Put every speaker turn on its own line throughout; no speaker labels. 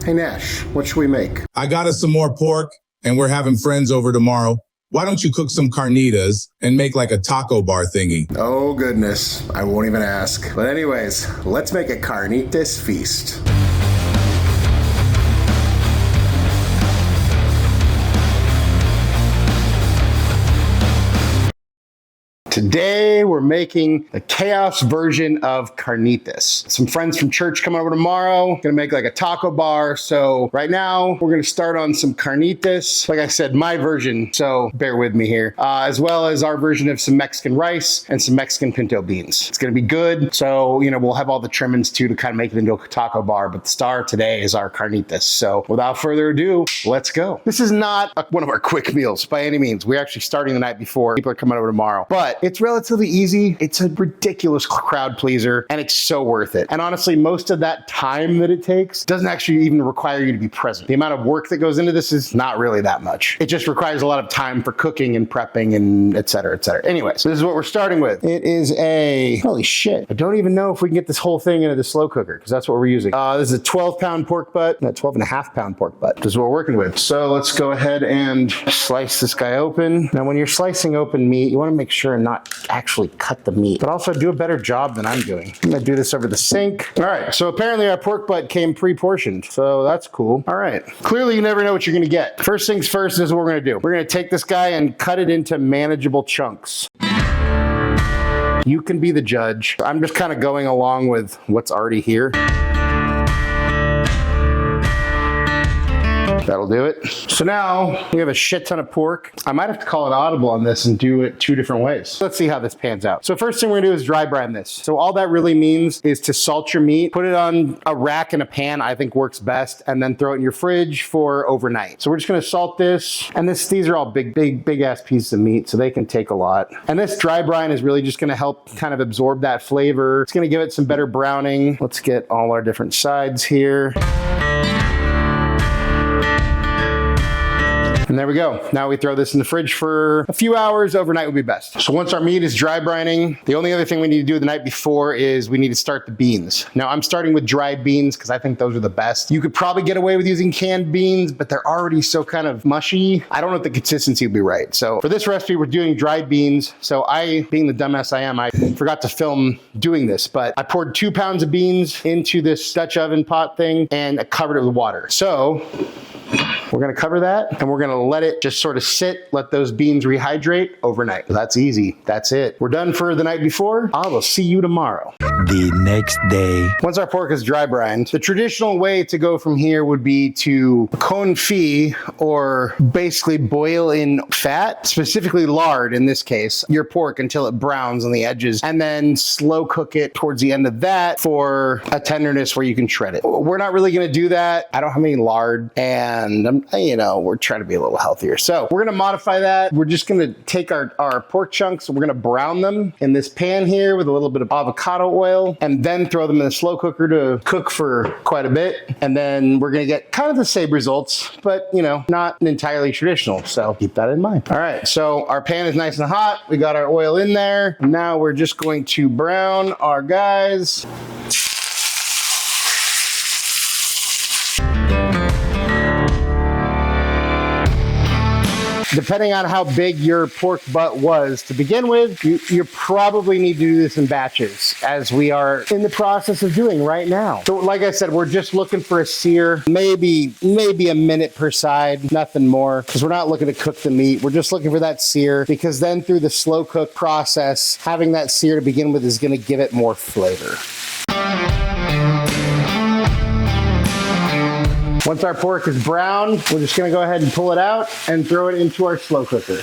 Hey Nash, what should we make?
I got us some more pork, and we're having friends over tomorrow. Why don't you cook some carnitas and make like a taco bar thingy?
Oh goodness, I won't even ask. But anyways, let's make a carnitas feast. Today, we're making the Chaos version of carnitas. Some friends from church coming over tomorrow. Gonna make like a taco bar. So right now, we're gonna start on some carnitas. Like I said, my version, so bear with me here. As well as our version of some Mexican rice and some Mexican pinto beans. It's gonna be good. So, we'll have all the trimmings too to kind of make it into a taco bar. But the star today is our carnitas. So without further ado, let's go. This is not one of our quick meals by any means. We're actually starting the night before. People are coming over tomorrow. But it's relatively easy. It's a ridiculous crowd pleaser, and it's so worth it. And honestly, most of that time that it takes doesn't actually even require you to be present. The amount of work that goes into this is not really that much. It just requires a lot of time for cooking and prepping and et cetera, et cetera. Anyway, so this is what we're starting with. It is holy shit. I don't even know if we can get this whole thing into the slow cooker, because that's what we're using. This is a 12-pound pork butt, not 12.5-pound pork butt. This is what we're working with. So let's go ahead and slice this guy open. Now, when you're slicing open meat, you want to make sure and not actually cut the meat, but also do a better job than I'm doing. I'm gonna do this over the sink. All right, so apparently our pork butt came pre-portioned, so that's cool. All right, clearly you never know what you're gonna get. First things first, this is what we're gonna do. We're gonna take this guy and cut it into manageable chunks. You can be the judge. I'm just kind of going along with what's already here. That'll do it. So now we have a shit ton of pork. I might have to call it audible on this and do it 2 different ways. Let's see how this pans out. So first thing we're gonna do is dry brine this. So all that really means is to salt your meat, put it on a rack in a pan, I think works best, and then throw it in your fridge for overnight. So we're just gonna salt this, and these are all big ass pieces of meat, so they can take a lot. And this dry brine is really just gonna help kind of absorb that flavor. It's gonna give it some better browning. Let's get all our different sides here. And there we go. Now we throw this in the fridge for a few hours. Overnight would be best. So once our meat is dry brining, the only other thing we need to do the night before is we need to start the beans. Now I'm starting with dried beans because I think those are the best. You could probably get away with using canned beans, but they're already so kind of mushy. I don't know if the consistency will be right. So for this recipe, we're doing dried beans. So being the dumbass I am, I forgot to film doing this, but I poured 2 pounds of beans into this Dutch oven pot thing and I covered it with water. So we're gonna cover that and we're gonna let it just sort of sit, let those beans rehydrate overnight. That's easy, that's it. We're done for the night before. I will see you tomorrow.
The next day.
Once our pork is dry brined, the traditional way to go from here would be to confit, or basically boil in fat, specifically lard in this case, your pork until it browns on the edges, and then slow cook it towards the end of that for a tenderness where you can shred it. We're not really gonna do that. I don't have any lard, and we're trying to be a little healthier. So we're gonna modify that. We're just gonna take our pork chunks, we're gonna brown them in this pan here with a little bit of avocado oil, and then throw them in the slow cooker to cook for quite a bit. And then we're gonna get kind of the same results, but not entirely traditional. So keep that in mind. All right, so our pan is nice and hot. We got our oil in there. Now we're just going to brown our guys. Depending on how big your pork butt was to begin with, you probably need to do this in batches, as we are in the process of doing right now. So like I said, we're just looking for a sear, maybe a minute per side, nothing more, because we're not looking to cook the meat. We're just looking for that sear, because then through the slow cook process, having that sear to begin with is gonna give it more flavor. Once our pork is brown, we're just gonna go ahead and pull it out and throw it into our slow cooker.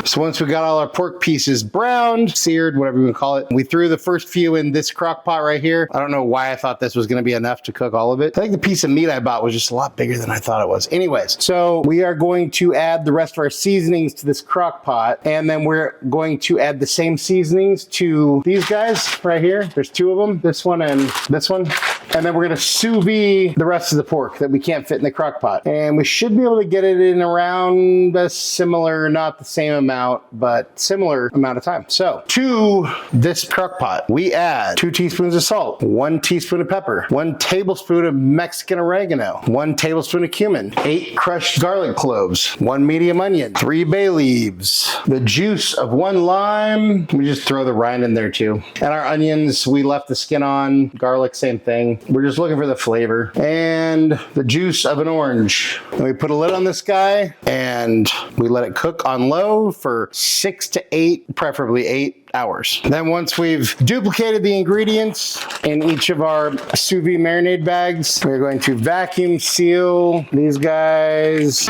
So once we got all our pork pieces browned, seared, whatever you want to call it, we threw the first few in this crock pot right here. I don't know why I thought this was going to be enough to cook all of it. I think the piece of meat I bought was just a lot bigger than I thought it was. Anyways, so we are going to add the rest of our seasonings to this crock pot, and then we're going to add the same seasonings to these guys right here. There's two of them, this one and this one. And then we're gonna sous vide the rest of the pork that we can't fit in the crock pot. And we should be able to get it in around a similar, not the same amount, but similar amount of time. So to this crock pot, we add 2 teaspoons of salt, 1 teaspoon of pepper, 1 tablespoon of Mexican oregano, 1 tablespoon of cumin, 8 crushed garlic cloves, 1 medium onion, 3 bay leaves, the juice of 1 lime. We just throw the rind in there too. And our onions, we left the skin on. Garlic, same thing. We're just looking for the flavor. And the juice of an orange. And we put a lid on this guy and we let it cook on low for 6 to 8, preferably 8 hours. Then once we've duplicated the ingredients in each of our sous vide marinade bags, we're going to vacuum seal these guys.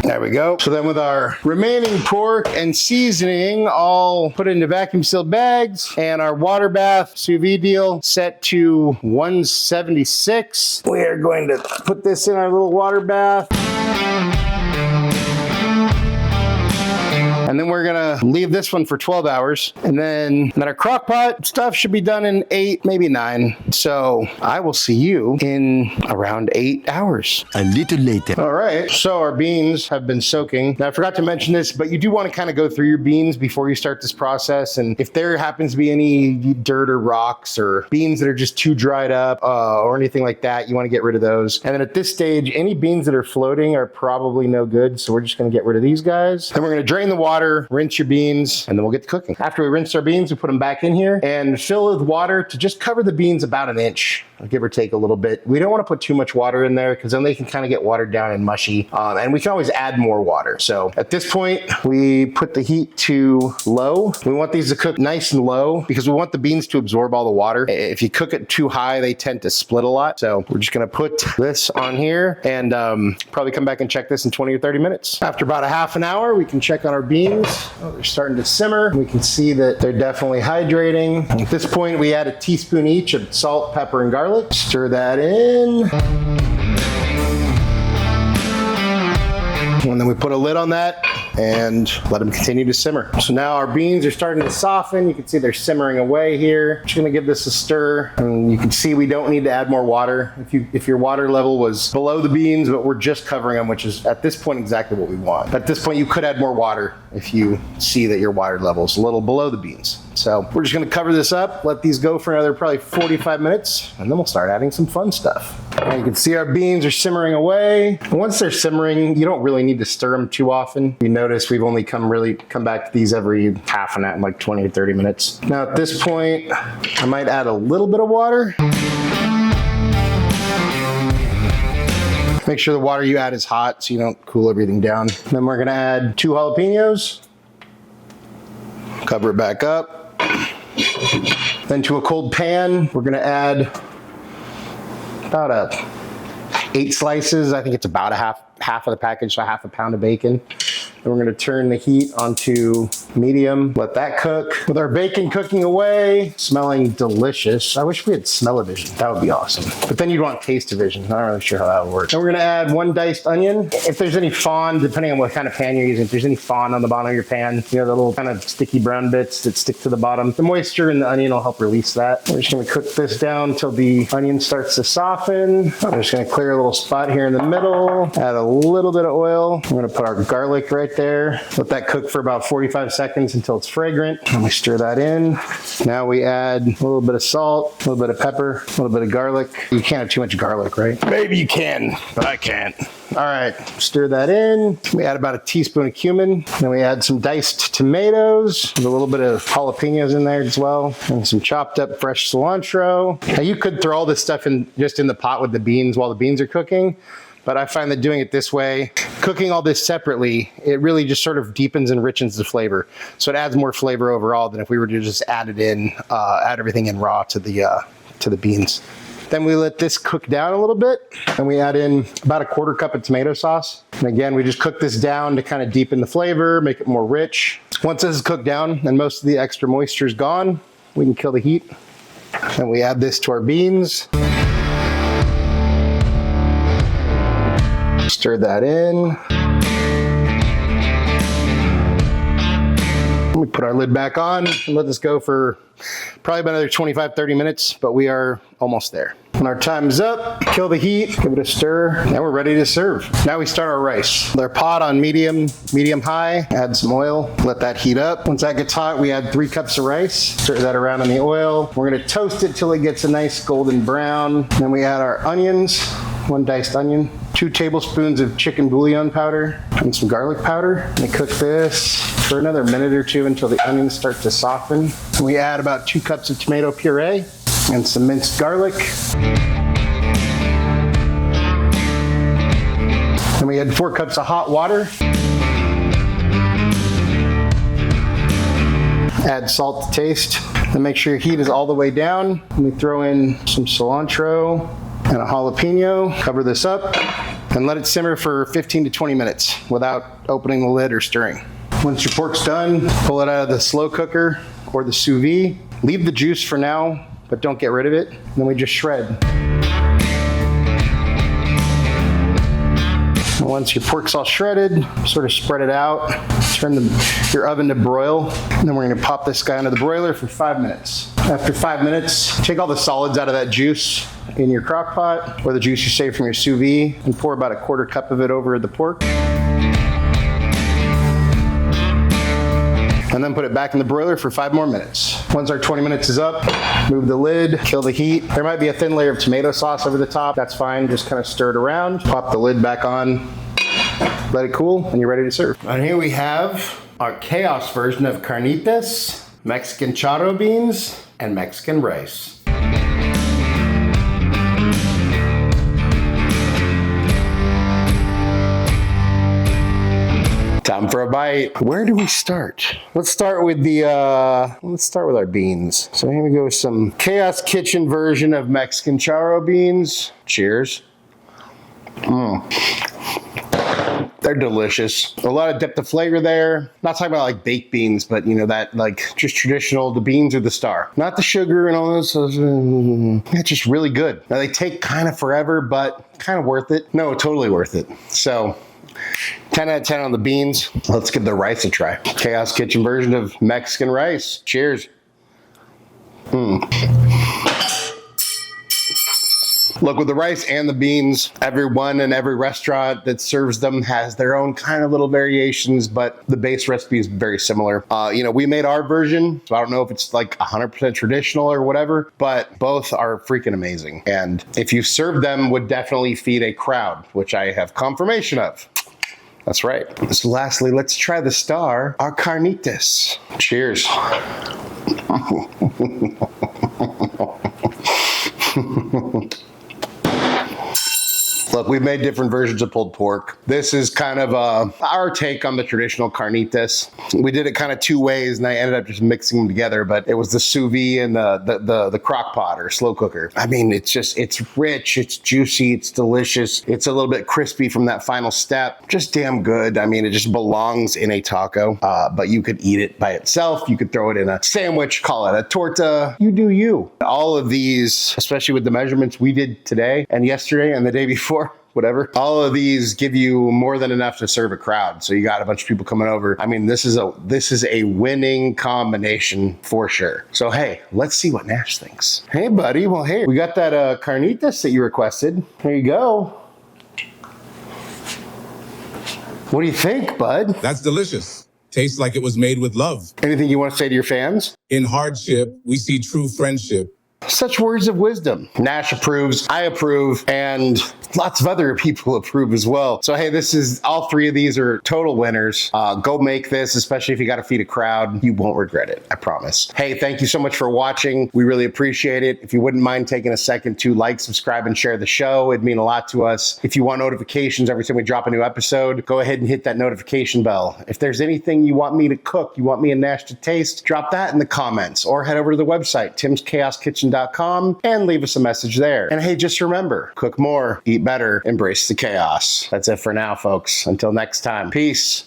There we go. So then with our remaining pork and seasoning all put into vacuum sealed bags and our water bath sous vide deal set to 176, we are going to put this in our little water bath. And then we're gonna leave this one for 12 hours. And then our crock pot stuff should be done in 8, maybe 9. So I will see you in around 8 hours.
A little later.
All right, so our beans have been soaking. Now I forgot to mention this, but you do wanna kind of go through your beans before you start this process. And if there happens to be any dirt or rocks or beans that are just too dried up or anything like that, you wanna get rid of those. And then at this stage, any beans that are floating are probably no good. So we're just gonna get rid of these guys. Then we're gonna drain the water, rinse your beans, and then we'll get to cooking. After we rinse our beans, we put them back in here and fill with water to just cover the beans about 1 inch, give or take a little bit. We don't want to put too much water in there because then they can kind of get watered down and mushy. And we can always add more water. So at this point, we put the heat to low. We want these to cook nice and low because we want the beans to absorb all the water. If you cook it too high, they tend to split a lot. So we're just gonna put this on here and probably come back and check this in 20 or 30 minutes. After about a half an hour, we can check on our beans. Oh, they're starting to simmer. We can see that they're definitely hydrating. At this point, we add a teaspoon each of salt, pepper, and garlic. Stir that in. And then we put a lid on that and let them continue to simmer. So now our beans are starting to soften. You can see they're simmering away here. Just gonna give this a stir. And you can see we don't need to add more water. If your water level was below the beans, but we're just covering them, which is at this point exactly what we want. At this point, you could add more water if you see that your water level is a little below the beans. So we're just gonna cover this up, let these go for another probably 45 minutes, and then we'll start adding some fun stuff. And you can see our beans are simmering away. And once they're simmering, you don't really need to stir them too often. You notice we've only come back to these every half an hour, like 20 to 30 minutes. Now at this point, I might add a little bit of water. Make sure the water you add is hot so you don't cool everything down. Then we're gonna add 2 jalapenos. Cover it back up. Then to a cold pan, we're gonna add about 8 slices. I think it's about half of the package, so half a pound of bacon. Then we're gonna turn the heat onto medium, let that cook. With our bacon cooking away, smelling delicious. I wish we had smell-o-vision, that would be awesome. But then you'd want taste-o-vision, I'm not really sure how that would work. Then we're gonna add 1 diced onion. If there's any fond, depending on what kind of pan you're using, if there's any fond on the bottom of your pan, you know, the little kind of sticky brown bits that stick to the bottom, the moisture in the onion will help release that. We're just gonna cook this down until the onion starts to soften. I'm just gonna clear a little spot here in the middle, add a little bit of oil. We're gonna put our garlic right there. Let that cook for about 45 seconds until it's fragrant. And we stir that in. Now we add a little bit of salt, a little bit of pepper, a little bit of garlic. You can't have too much garlic, right? Maybe you can, but I can't. All right, stir that in. We add about a teaspoon of cumin. Then we add some diced tomatoes with a little bit of jalapenos in there as well, and some chopped up fresh cilantro. Now you could throw all this stuff in just in the pot with the beans while the beans are cooking, but I find that doing it this way, cooking all this separately, it really just sort of deepens and enriches the flavor. So it adds more flavor overall than if we were to just add it in, add everything in raw to the beans. Then we let this cook down a little bit, and we add in about a 1/4 cup of tomato sauce. And again, we just cook this down to kind of deepen the flavor, make it more rich. Once this is cooked down and most of the extra moisture is gone, we can kill the heat. And we add this to our beans. Stir that in. Let me put our lid back on and let this go for probably about another 25, 30 minutes, but we are almost there. When our time is up, kill the heat, give it a stir, and we're ready to serve. Now we start our rice. With our pot on medium high, add some oil, let that heat up. Once that gets hot, we add 3 cups of rice, stir that around in the oil. We're gonna toast it till it gets a nice golden brown. Then we add our onions, 1 diced onion, 2 tablespoons of chicken bouillon powder, and some garlic powder. And we cook this for another minute or 2 until the onions start to soften. And we add about 2 cups of tomato puree and some minced garlic. And we add 4 cups of hot water. Add salt to taste. Then make sure your heat is all the way down. And we throw in some cilantro and a jalapeno. Cover this up and let it simmer for 15 to 20 minutes without opening the lid or stirring. Once your pork's done, pull it out of the slow cooker or the sous vide. Leave the juice for now, but don't get rid of it. And then we just shred. And once your pork's all shredded, sort of spread it out. Turn your oven to broil. And then we're gonna pop this guy into the broiler for 5 minutes. After 5 minutes, take all the solids out of that juice in your crock pot or the juice you saved from your sous vide and pour about 1/4 cup of it over the pork. And then put it back in the broiler for 5 more minutes. Once our 20 minutes is up, move the lid, kill the heat. There might be a thin layer of tomato sauce over the top. That's fine, just kind of stir it around. Pop the lid back on, let it cool, and you're ready to serve. And here we have our chaos version of carnitas, Mexican charro beans, and Mexican rice. Time for a bite. Where do we start? Let's start with our beans. So here we go with some Chaos Kitchen version of Mexican charro beans. Cheers. They're delicious. A lot of depth of flavor there. Not talking about like baked beans, but you know, that like just traditional, the beans are the star. Not the sugar and all this. It's just really good. Now they take kind of forever, but kind of worth it. No, totally worth it. So 10 out of 10 on the beans. Let's give the rice a try. Chaos Kitchen version of Mexican rice. Cheers. Look, with the rice and the beans, everyone and every restaurant that serves them has their own kind of little variations, but the base recipe is very similar. You know, we made our version, so I don't know if it's like 100% traditional or whatever, but both are freaking amazing. And if you serve them, would definitely feed a crowd, which I have confirmation of. That's right. So lastly, let's try the star, our carnitas. Cheers. Look, we've made different versions of pulled pork. This is kind of our take on the traditional carnitas. We did it kind of 2 ways, and I ended up just mixing them together, but it was the sous vide and the crock pot or slow cooker. I mean, it's rich, it's juicy, it's delicious. It's a little bit crispy from that final step. Just damn good. I mean, it just belongs in a taco, but you could eat it by itself. You could throw it in a sandwich, call it a torta. You do you. All of these, especially with the measurements we did today and yesterday and the day before, whatever. All of these give you more than enough to serve a crowd. So you got a bunch of people coming over. I mean, this is a winning combination for sure. So hey, let's see what Nash thinks. Hey buddy, well hey, we got that carnitas that you requested. Here you go. What do you think, bud?
That's delicious. Tastes like it was made with love.
Anything you want to say to your fans?
In hardship, we see true friendship.
Such words of wisdom. Nash approves, I approve, and lots of other people approve as well. So hey, all 3 of these are total winners. Go make this, especially if you got to feed a crowd. You won't regret it, I promise. Hey, thank you so much for watching. We really appreciate it. If you wouldn't mind taking a second to like, subscribe, and share the show, it'd mean a lot to us. If you want notifications every time we drop a new episode, go ahead and hit that notification bell. If there's anything you want me to cook, you want me and Nash to taste, drop that in the comments or head over to the website, timschaoskitchen.com, and leave us a message there. And hey, just remember, cook more, eat better, embrace the chaos. That's it for now, folks. Until next time, peace.